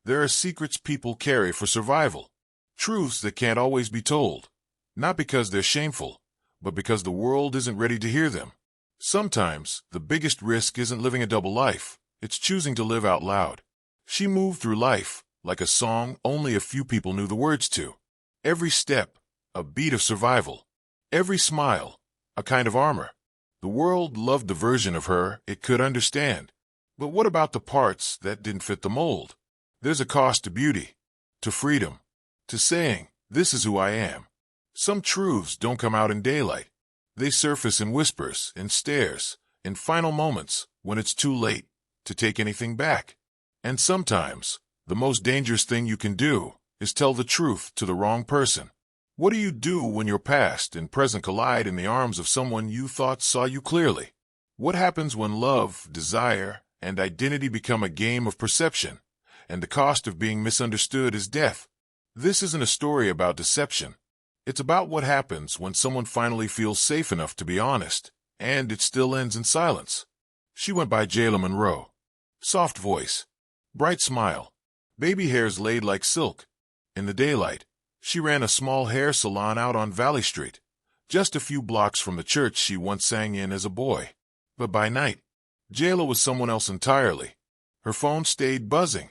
There are secrets people carry for survival. Truths that can't always be told. Not because they're shameful, but because the world isn't ready to hear them. Sometimes, the biggest risk isn't living a double life. It's choosing to live out loud. She moved through life like a song only a few people knew the words to. Every step, a beat of survival. Every smile, a kind of armor. The world loved the version of her it could understand. But what about the parts that didn't fit the mold? There's a cost to beauty, to freedom, to saying, "This is who I am." Some truths don't come out in daylight. They surface in whispers, in stares, in final moments when it's too late to take anything back. And sometimes, the most dangerous thing you can do is tell the truth to the wrong person. What do you do when your past and present collide in the arms of someone you thought saw you clearly? What happens when love, desire, and identity become a game of perception, and the cost of being misunderstood is death? This isn't a story about deception. It's about what happens when someone finally feels safe enough to be honest, and it still ends in silence. She went by Jayla Monroe. Soft voice, bright smile, baby hairs laid like silk. In the daylight, she ran a small hair salon out on Valley Street, just a few blocks from the church she once sang in as a boy. But by night, Jayla was someone else entirely. Her phone stayed buzzing.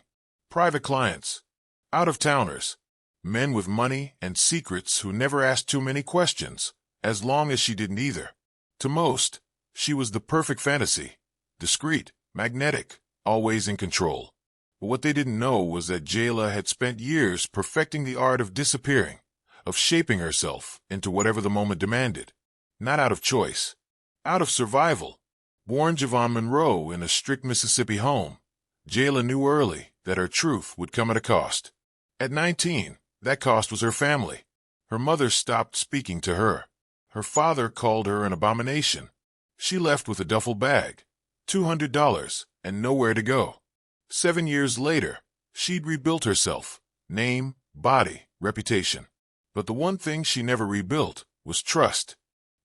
Private clients, out-of-towners, men with money and secrets who never asked too many questions, as long as she didn't either. To most, she was the perfect fantasy, discreet, magnetic, always in control. But what they didn't know was that Jayla had spent years perfecting the art of disappearing, of shaping herself into whatever the moment demanded. Not out of choice, out of survival. Born Javon Monroe in a strict Mississippi home, Jayla knew early that her truth would come at a cost. At 19, that cost was her family. Her mother stopped speaking to her. Her father called her an abomination. She left with a duffel bag, $200, and nowhere to go. 7 years later, she'd rebuilt herself, name, body, reputation. But the one thing she never rebuilt was trust.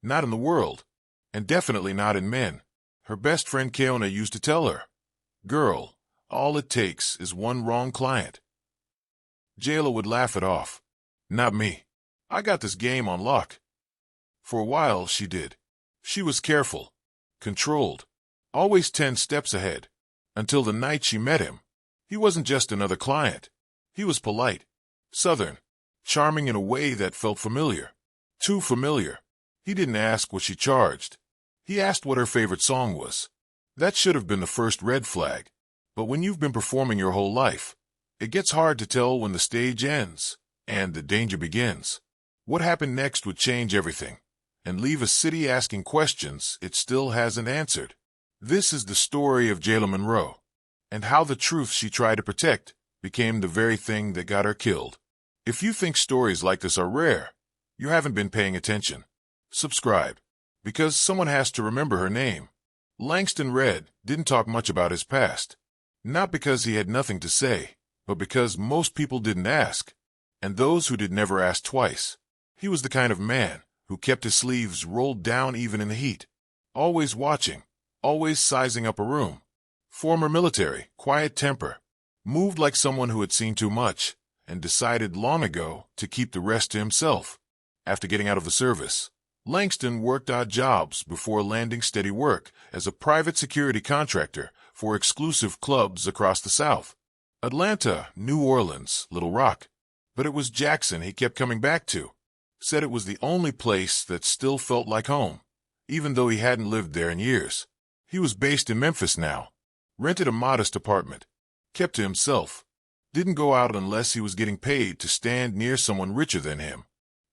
Not in the world, and definitely not in men. Her best friend Keona used to tell her, "Girl, all it takes is one wrong client." Jayla would laugh it off. "Not me. I got this game on lock." For a while, she did. She was careful, controlled, always 10 steps ahead. Until the night she met him. He wasn't just another client. He was polite, southern, charming in a way that felt familiar. Too familiar. He didn't ask what she charged. He asked what her favorite song was. That should have been the first red flag. But when you've been performing your whole life, it gets hard to tell when the stage ends and the danger begins. What happened next would change everything and leave a city asking questions it still hasn't answered. This is the story of Jayla Monroe, and how the truth she tried to protect became the very thing that got her killed. If you think stories like this are rare, you haven't been paying attention. Subscribe, because someone has to remember her name. Langston Red didn't talk much about his past, not because he had nothing to say, but because most people didn't ask, and those who did never ask twice. He was the kind of man who kept his sleeves rolled down even in the heat, always watching, always sizing up a room. Former military, quiet temper. Moved like someone who had seen too much, and decided long ago to keep the rest to himself. After getting out of the service, Langston worked odd jobs before landing steady work as a private security contractor for exclusive clubs across the South. Atlanta, New Orleans, Little Rock. But it was Jackson he kept coming back to. Said it was the only place that still felt like home, even though he hadn't lived there in years. He was based in Memphis now, rented a modest apartment, kept to himself, didn't go out unless he was getting paid to stand near someone richer than him.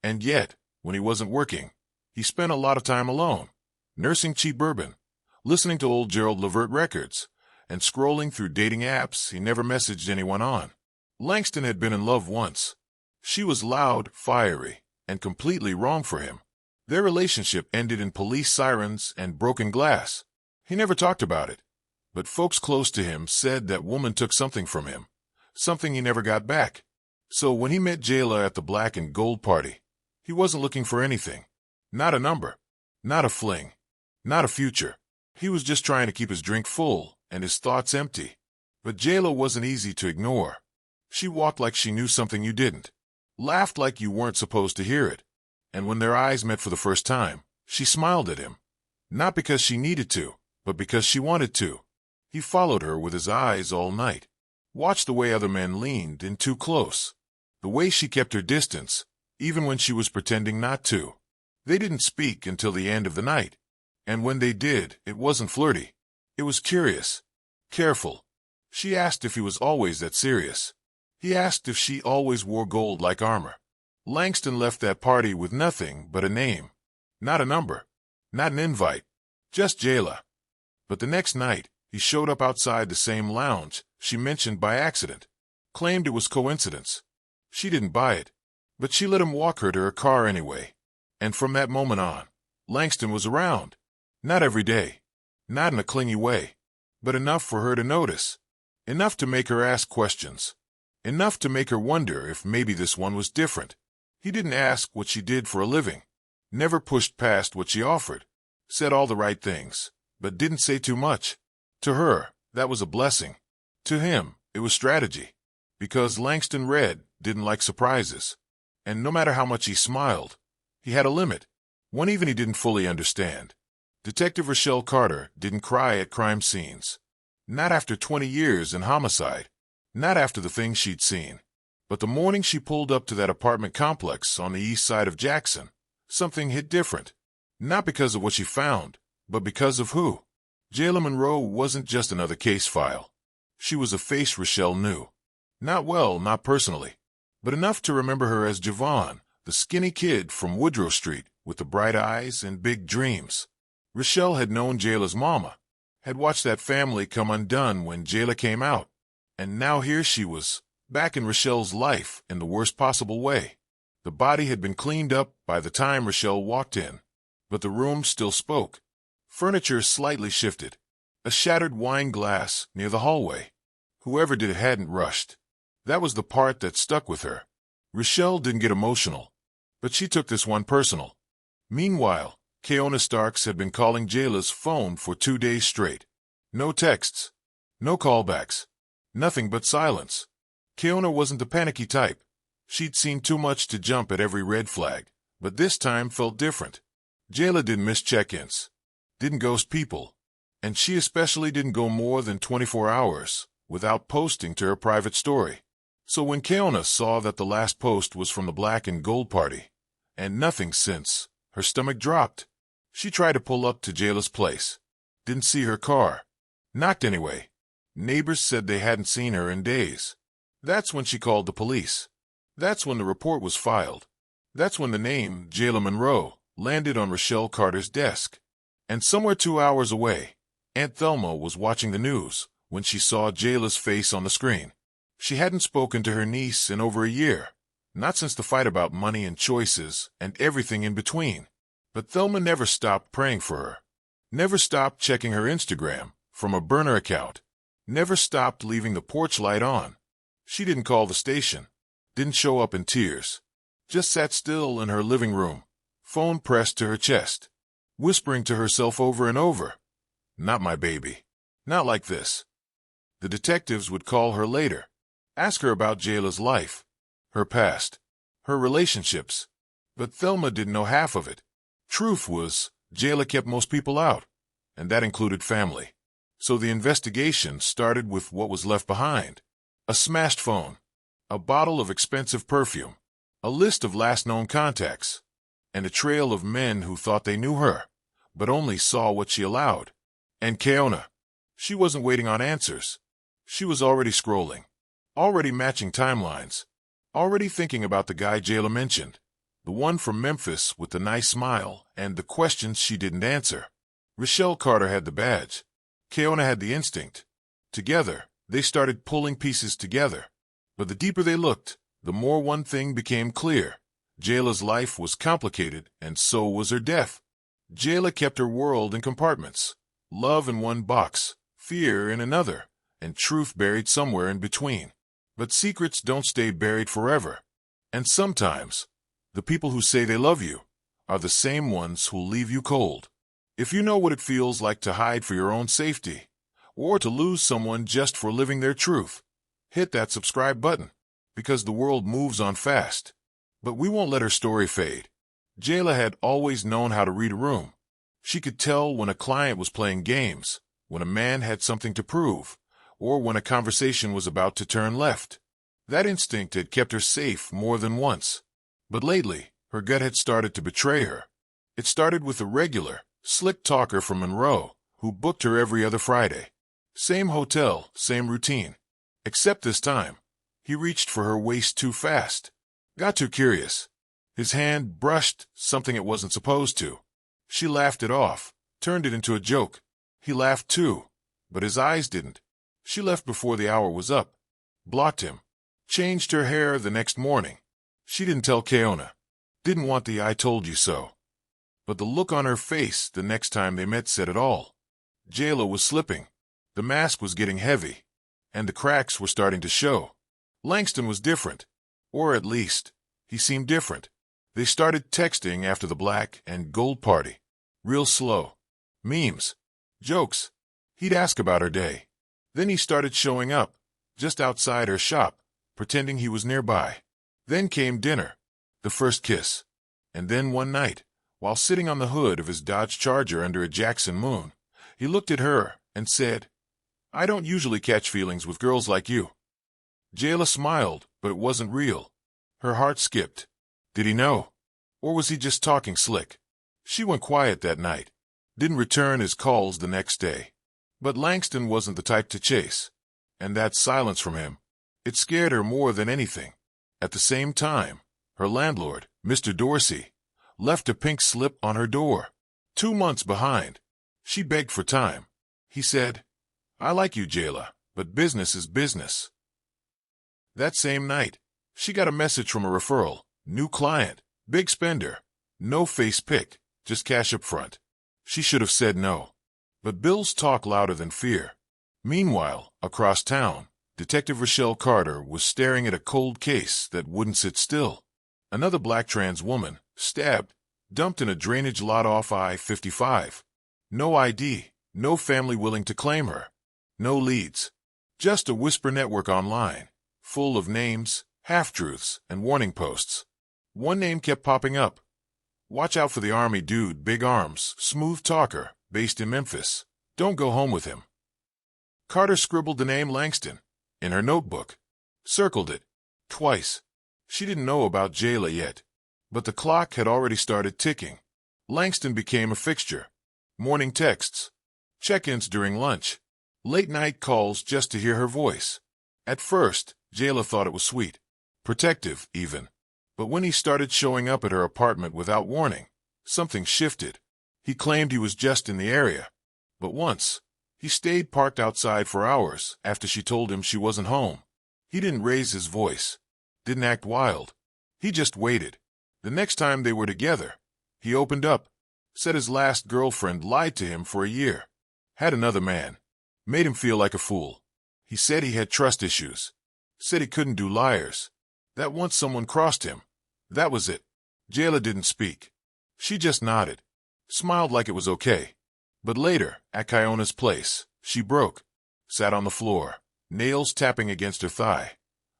And yet, when he wasn't working, he spent a lot of time alone, nursing cheap bourbon, listening to old Gerald Levert records, and scrolling through dating apps he never messaged anyone on. Langston had been in love once. She was loud, fiery, and completely wrong for him. Their relationship ended in police sirens and broken glass. He never talked about it, but folks close to him said that woman took something from him, something he never got back. So when he met Jayla at the black and gold party, he wasn't looking for anything. Not a number, not a fling, not a future. He was just trying to keep his drink full and his thoughts empty. But Jayla wasn't easy to ignore. She walked like she knew something you didn't, laughed like you weren't supposed to hear it. And when their eyes met for the first time, she smiled at him. Not because she needed to, but because she wanted to. He followed her with his eyes all night. Watched the way other men leaned in too close. The way she kept her distance, even when she was pretending not to. They didn't speak until the end of the night. And when they did, it wasn't flirty. It was curious. Careful. She asked if he was always that serious. He asked if she always wore gold like armor. Langston left that party with nothing but a name. Not a number. Not an invite. Just Jayla. But the next night, he showed up outside the same lounge she mentioned by accident. Claimed it was coincidence. She didn't buy it. But she let him walk her to her car anyway. And from that moment on, Langston was around. Not every day. Not in a clingy way. But enough for her to notice. Enough to make her ask questions. Enough to make her wonder if maybe this one was different. He didn't ask what she did for a living. Never pushed past what she offered. Said all the right things, but didn't say too much. To her, that was a blessing. To him, it was strategy. Because Langston Red didn't like surprises. And no matter how much he smiled, he had a limit. One even he didn't fully understand. Detective Rochelle Carter didn't cry at crime scenes. Not after 20 years in homicide. Not after the things she'd seen. But the morning she pulled up to that apartment complex on the east side of Jackson, something hit different. Not because of what she found, but because of who. Jayla Monroe wasn't just another case file. She was a face Rochelle knew. Not well, not personally, but enough to remember her as Javon, the skinny kid from Woodrow Street with the bright eyes and big dreams. Rochelle had known Jayla's mama, had watched that family come undone when Jayla came out, and now here she was, back in Rochelle's life in the worst possible way. The body had been cleaned up by the time Rochelle walked in, but the room still spoke. Furniture slightly shifted. A shattered wine glass near the hallway. Whoever did it hadn't rushed. That was the part that stuck with her. Rochelle didn't get emotional, but she took this one personal. Meanwhile, Keona Starks had been calling Jayla's phone for 2 days straight. No texts. No callbacks. Nothing but silence. Keona wasn't the panicky type. She'd seen too much to jump at every red flag, but this time felt different. Jayla didn't miss check-ins. Didn't ghost people. And she especially didn't go more than 24 hours without posting to her private story. So when Keona saw that the last post was from the black and gold party, and nothing since, her stomach dropped. She tried to pull up to Jayla's place. Didn't see her car. Knocked anyway. Neighbors said they hadn't seen her in days. That's when she called the police. That's when the report was filed. That's when the name Jayla Monroe landed on Rochelle Carter's desk. And somewhere 2 hours away, Aunt Thelma was watching the news when she saw Jayla's face on the screen. She hadn't spoken to her niece in over a year, not since the fight about money and choices and everything in between. But Thelma never stopped praying for her. Never stopped checking her Instagram from a burner account. Never stopped leaving the porch light on. She didn't call the station. Didn't show up in tears. Just sat still in her living room, phone pressed to her chest, whispering to herself over and over, "Not my baby. Not like this." The detectives would call her later, ask her about Jayla's life, her past, her relationships. But Thelma didn't know half of it. Truth was, Jayla kept most people out, and that included family. So the investigation started with what was left behind. A smashed phone, a bottle of expensive perfume, a list of last known contacts, and a trail of men who thought they knew her, but only saw what she allowed. And Keona, she wasn't waiting on answers. She was already scrolling, already matching timelines, already thinking about the guy Jayla mentioned, the one from Memphis with the nice smile and the questions she didn't answer. Rochelle Carter had the badge. Keona had the instinct. Together, they started pulling pieces together. But the deeper they looked, the more one thing became clear. Jayla's life was complicated, and so was her death. Jayla kept her world in compartments. Love in one box, fear in another, and truth buried somewhere in between. But secrets don't stay buried forever. And sometimes, the people who say they love you are the same ones who'll leave you cold. If you know what it feels like to hide for your own safety, or to lose someone just for living their truth, hit that subscribe button. because the world moves on fast. But we won't let her story fade. Jayla had always known how to read a room. She could tell when a client was playing games, when a man had something to prove, or when a conversation was about to turn left. That instinct had kept her safe more than once. But lately, her gut had started to betray her. It started with a regular, slick talker from Monroe, who booked her every other Friday. Same hotel, same routine. Except this time, he reached for her waist too fast. Got too curious. His hand brushed something it wasn't supposed to. She laughed it off, turned it into a joke. He laughed too, but his eyes didn't. She left before the hour was up. Blocked him. Changed her hair the next morning. She didn't tell Keona. Didn't want the "I told you so." But the look on her face the next time they met said it all. Jayla was slipping. The mask was getting heavy, and the cracks were starting to show. Langston was different, or at least, he seemed different. They started texting after the black and gold party. Real slow. Memes. Jokes. He'd ask about her day. Then he started showing up, just outside her shop, pretending he was nearby. Then came dinner, the first kiss. And then one night, while sitting on the hood of his Dodge Charger under a Jackson moon, he looked at her and said, "I don't usually catch feelings with girls like you." Jayla smiled, but it wasn't real. Her heart skipped. Did he know? Or was he just talking slick? She went quiet that night. Didn't return his calls the next day. But Langston wasn't the type to chase. And that silence from him, it scared her more than anything. At the same time, her landlord, Mr. Dorsey, left a pink slip on her door. 2 months behind. She begged for time. He said, "I like you, Jayla, but business is business." That same night, she got a message from a referral. New client, big spender, no face pick, just cash up front. She should have said no. But bills talk louder than fear. Meanwhile, across town, Detective Rochelle Carter was staring at a cold case that wouldn't sit still. Another black trans woman, stabbed, dumped in a drainage lot off I-55. No ID, no family willing to claim her. No leads. Just a whisper network online, full of names, half-truths, and warning posts. One name kept popping up. Watch out for the army dude, big arms, smooth talker, based in Memphis. Don't go home with him. Carter scribbled the name Langston in her notebook. Circled it. Twice. She didn't know about Jayla yet. But the clock had already started ticking. Langston became a fixture. Morning texts. Check-ins during lunch. Late-night calls just to hear her voice. At first, Jayla thought it was sweet. Protective, even. But when he started showing up at her apartment without warning, something shifted. He claimed he was just in the area. But once, he stayed parked outside for hours after she told him she wasn't home. He didn't raise his voice. Didn't act wild. He just waited. The next time they were together, he opened up. Said his last girlfriend lied to him for a year. Had another man. Made him feel like a fool. He said he had trust issues. Said he couldn't do liars. That once someone crossed him. That was it. Jayla didn't speak. She just nodded. Smiled like it was okay. But later, at Keona's place, she broke. Sat on the floor, nails tapping against her thigh.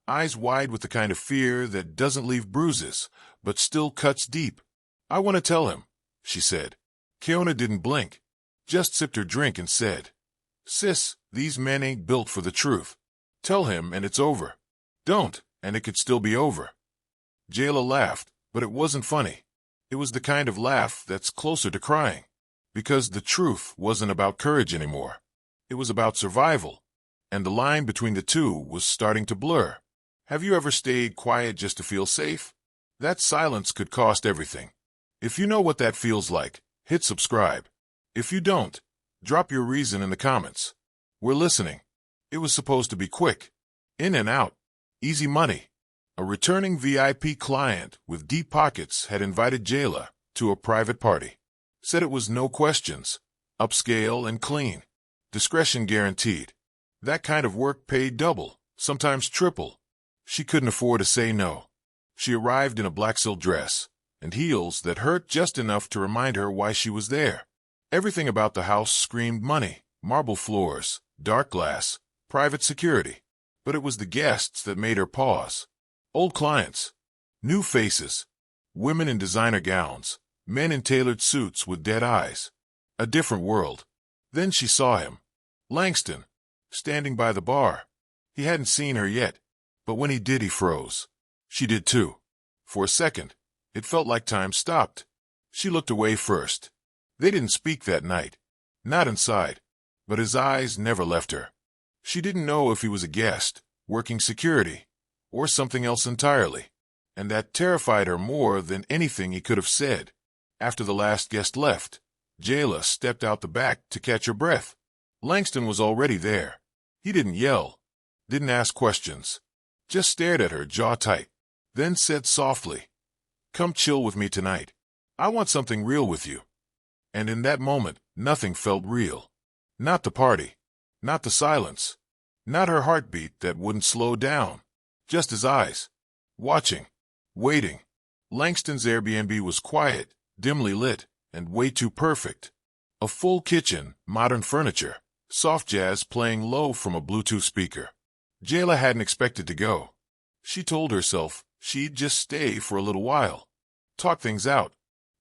Eyes wide with the kind of fear that doesn't leave bruises, but still cuts deep. "I want to tell him," she said. Keona didn't blink. Just sipped her drink and said, "Sis, these men ain't built for the truth. Tell him and it's over. Don't, and it could still be over." Jayla laughed, but it wasn't funny. It was the kind of laugh that's closer to crying. Because the truth wasn't about courage anymore. It was about survival. And the line between the two was starting to blur. Have you ever stayed quiet just to feel safe? That silence could cost everything. If you know what that feels like, hit subscribe. If you don't, drop your reason in the comments. We're listening. It was supposed to be quick. In and out. Easy money. A returning VIP client with deep pockets had invited Jayla to a private party. Said it was no questions. Upscale and clean. Discretion guaranteed. That kind of work paid double, sometimes triple. She couldn't afford to say no. She arrived in a black silk dress and heels that hurt just enough to remind her why she was there. Everything about the house screamed money. Marble floors, dark glass, private security. But it was the guests that made her pause. Old clients. New faces. Women in designer gowns. Men in tailored suits with dead eyes. A different world. Then she saw him. Langston. Standing by the bar. He hadn't seen her yet, but when he did, he froze. She did too. For a second, it felt like time stopped. She looked away first. They didn't speak that night. Not inside. But his eyes never left her. She didn't know if he was a guest, working security, or something else entirely. And that terrified her more than anything he could have said. After the last guest left, Jayla stepped out the back to catch her breath. Langston was already there. He didn't yell, didn't ask questions, just stared at her, jaw tight, then said softly, "Come chill with me tonight. I want something real with you." And in that moment, nothing felt real. Not the party, not the silence, not her heartbeat that wouldn't slow down, just his eyes, watching, waiting. Langston's Airbnb was quiet, dimly lit, and way too perfect. A full kitchen, modern furniture, soft jazz playing low from a Bluetooth speaker. Jayla hadn't expected to go. She told herself she'd just stay for a little while, talk things out,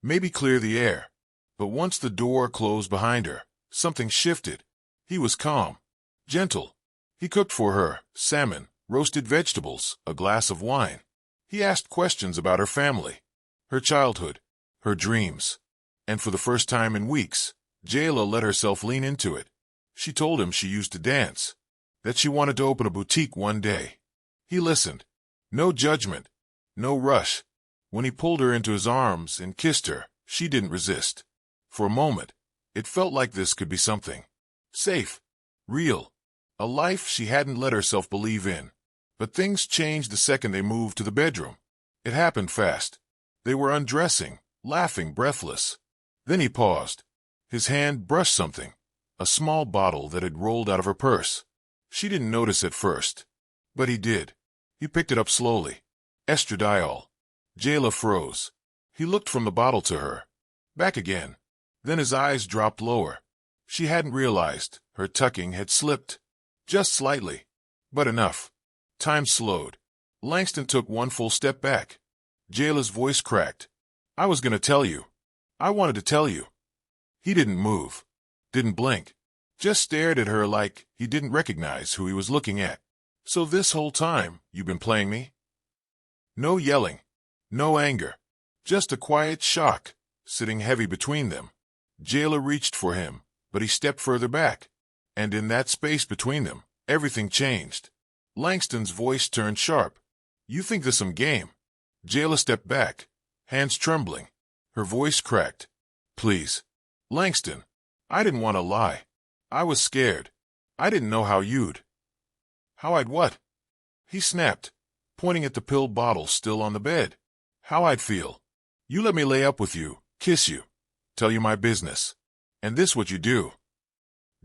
maybe clear the air. But once the door closed behind her, something shifted. He was calm, gentle. He cooked for her, salmon, roasted vegetables, a glass of wine. He asked questions about her family, her childhood, her dreams. And for the first time in weeks, Jayla let herself lean into it. She told him she used to dance, that she wanted to open a boutique one day. He listened. No judgment, no rush. When he pulled her into his arms and kissed her, she didn't resist. For a moment, it felt like this could be something. Safe, real, a life she hadn't let herself believe in. But things changed the second they moved to the bedroom. It happened fast. They were undressing, laughing, breathless. Then he paused. His hand brushed something, a small bottle that had rolled out of her purse. She didn't notice at first, but he did. He picked it up slowly. Estradiol. Jayla froze. He looked from the bottle to her, back again. Then his eyes dropped lower. She hadn't realized her tucking had slipped. Just slightly, but enough. Time slowed. Langston took one full step back. Jayla's voice cracked. "I was going to tell you. I wanted to tell you." He didn't move, didn't blink, just stared at her like he didn't recognize who he was looking at. "So this whole time, you've been playing me?" No yelling, no anger, just a quiet shock, sitting heavy between them. Jayla reached for him, but he stepped further back. And in that space between them, everything changed. Langston's voice turned sharp. "You think this some game?" Jayla stepped back, hands trembling. Her voice cracked. "Please, Langston, I didn't want to lie. I was scared. I didn't know how you'd." "How I'd what?" He snapped, pointing at the pill bottle still on the bed. "How I'd feel. You let me lay up with you, kiss you, tell you my business. And this what you do."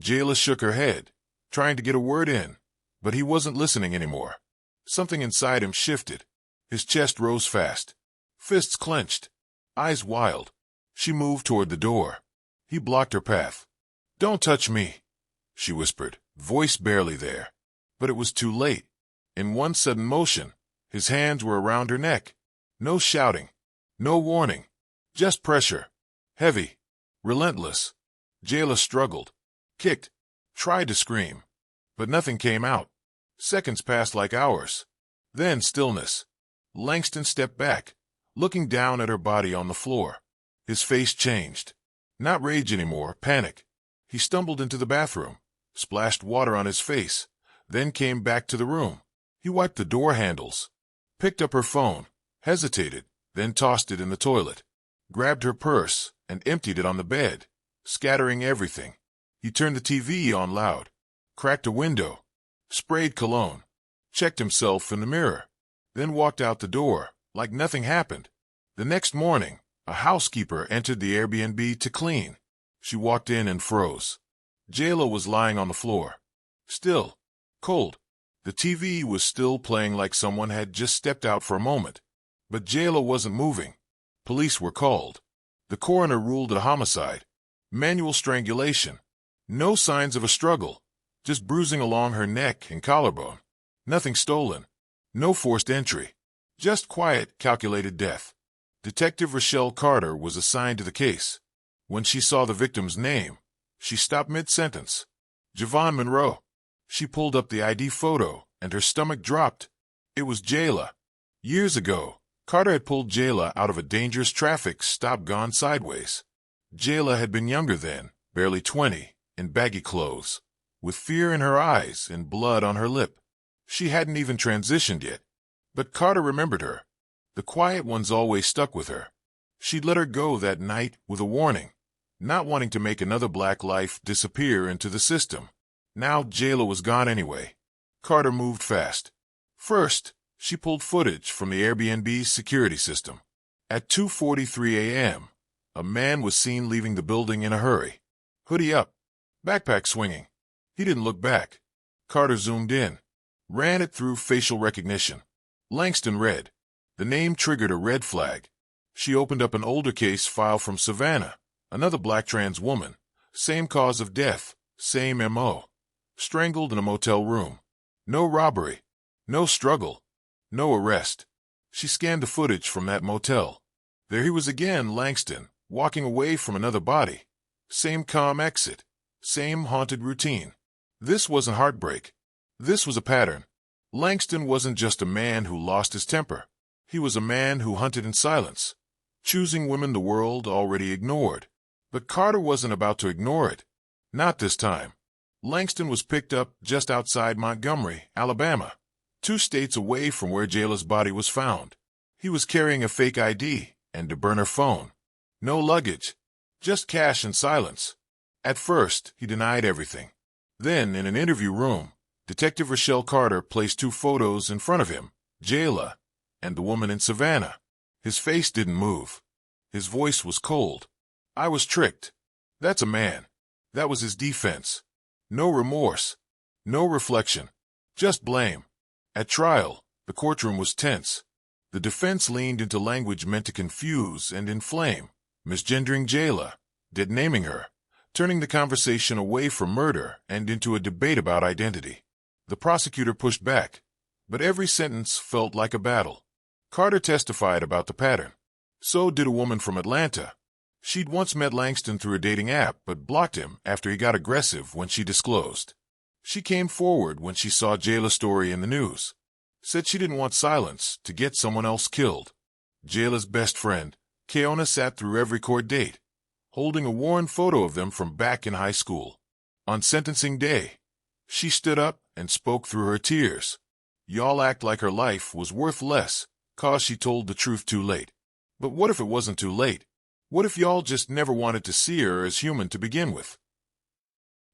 Jayla shook her head, trying to get a word in, but he wasn't listening anymore. Something inside him shifted. His chest rose fast, fists clenched, eyes wild. She moved toward the door. He blocked her path. "Don't touch me," she whispered, voice barely there. But it was too late. In one sudden motion, his hands were around her neck. No shouting, no warning, just pressure. Heavy, relentless. Jayla struggled, kicked, tried to scream, but nothing came out. Seconds passed like hours. Then stillness. Langston stepped back, looking down at her body on the floor. His face changed. Not rage anymore, panic. He stumbled into the bathroom, splashed water on his face, then came back to the room. He wiped the door handles, picked up her phone, hesitated, then tossed it in the toilet, grabbed her purse, and emptied it on the bed, scattering everything. He turned the TV on loud, cracked a window, sprayed cologne, checked himself in the mirror, then walked out the door like nothing happened. The next morning, a housekeeper entered the Airbnb to clean. She walked in and froze. Jayla was lying on the floor, still, cold. The TV was still playing like someone had just stepped out for a moment. But Jayla wasn't moving. Police were called. The coroner ruled it a homicide. Manual strangulation. No signs of a struggle, just bruising along her neck and collarbone. Nothing stolen. No forced entry. Just quiet, calculated death. Detective Rochelle Carter was assigned to the case. When she saw the victim's name, she stopped mid-sentence. Javon Monroe. She pulled up the ID photo, and her stomach dropped. It was Jayla. Years ago, Carter had pulled Jayla out of a dangerous traffic stop gone sideways. Jayla had been younger then, barely 20, in baggy clothes, with fear in her eyes and blood on her lip. She hadn't even transitioned yet. But Carter remembered her. The quiet ones always stuck with her. She'd let her go that night with a warning, not wanting to make another black life disappear into the system. Now Jayla was gone anyway. Carter moved fast. First, she pulled footage from the Airbnb's security system. At 2:43 a.m., a man was seen leaving the building in a hurry. Hoodie up, backpack swinging. He didn't look back. Carter zoomed in, ran it through facial recognition. Langston read. The name triggered a red flag. She opened up an older case file from Savannah, another black trans woman. Same cause of death, same M.O. Strangled in a motel room. No robbery, no struggle, no arrest. She scanned the footage from that motel. There he was again, Langston, walking away from another body. Same calm exit, same haunted routine. This wasn't heartbreak. This was a pattern. Langston wasn't just a man who lost his temper. He was a man who hunted in silence, choosing women the world already ignored. But Carter wasn't about to ignore it. Not this time. Langston was picked up just outside Montgomery, Alabama, 2 states away from where Jayla's body was found. He was carrying a fake ID and a burner phone. No luggage, just cash and silence. At first, he denied everything. Then, in an interview room, Detective Rochelle Carter placed 2 photos in front of him, Jayla and the woman in Savannah. His face didn't move. His voice was cold. I was tricked. That's a man. That was his defense. No remorse. No reflection. Just blame. At trial, the courtroom was tense. The defense leaned into language meant to confuse and inflame, misgendering Jayla, dead-naming her, turning the conversation away from murder and into a debate about identity. The prosecutor pushed back, but every sentence felt like a battle. Carter testified about the pattern. So did a woman from Atlanta. She'd once met Langston through a dating app, but blocked him after he got aggressive when she disclosed. She came forward when she saw Jayla's story in the news. Said she didn't want silence to get someone else killed. Jayla's best friend, Keona, sat through every court date, holding a worn photo of them from back in high school. On sentencing day, she stood up and spoke through her tears. Y'all act like her life was worth less, 'cause she told the truth too late. But what if it wasn't too late? What if y'all just never wanted to see her as human to begin with?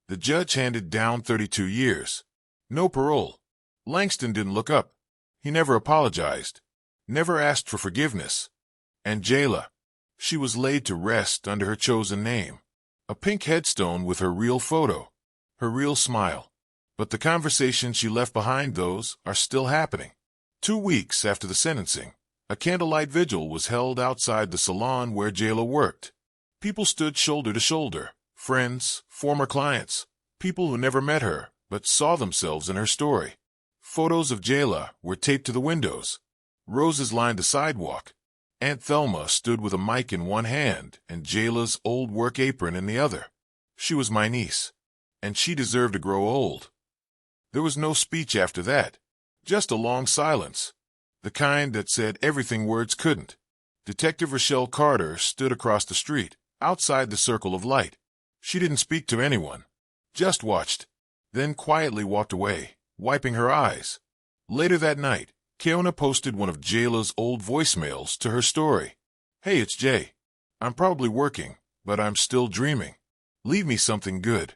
The judge handed down 32 years. No parole. Langston didn't look up. He never apologized. Never asked for forgiveness. And Jayla, she was laid to rest under her chosen name. A pink headstone with her real photo. Her real smile. But the conversations she left behind, those are still happening. 2 weeks after the sentencing, a candlelight vigil was held outside the salon where Jayla worked. People stood shoulder to shoulder, friends, former clients, people who never met her but saw themselves in her story. Photos of Jayla were taped to the windows. Roses lined the sidewalk. Aunt Thelma stood with a mic in one hand and Jayla's old work apron in the other. She was my niece, and she deserved to grow old. There was no speech after that, just a long silence. The kind that said everything words couldn't. Detective Rochelle Carter stood across the street, outside the circle of light. She didn't speak to anyone, just watched, then quietly walked away, wiping her eyes. Later that night, Keona posted one of Jayla's old voicemails to her story. Hey, it's Jay. I'm probably working, but I'm still dreaming. Leave me something good.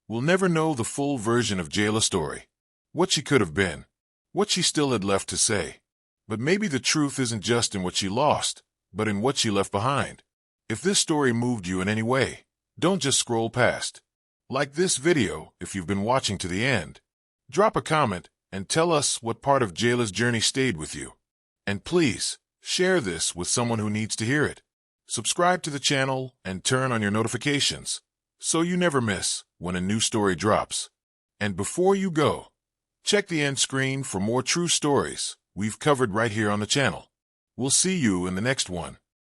We'll never know the full version of Jayla's story. What she could have been. What she still had left to say. But maybe the truth isn't just in what she lost, but in what she left behind. If this story moved you in any way, don't just scroll past. Like this video if you've been watching to the end. Drop a comment and tell us what part of Jayla's journey stayed with you. And please, share this with someone who needs to hear it. Subscribe to the channel and turn on your notifications so you never miss when a new story drops. And before you go, check the end screen for more true stories we've covered right here on the channel. We'll see you in the next one.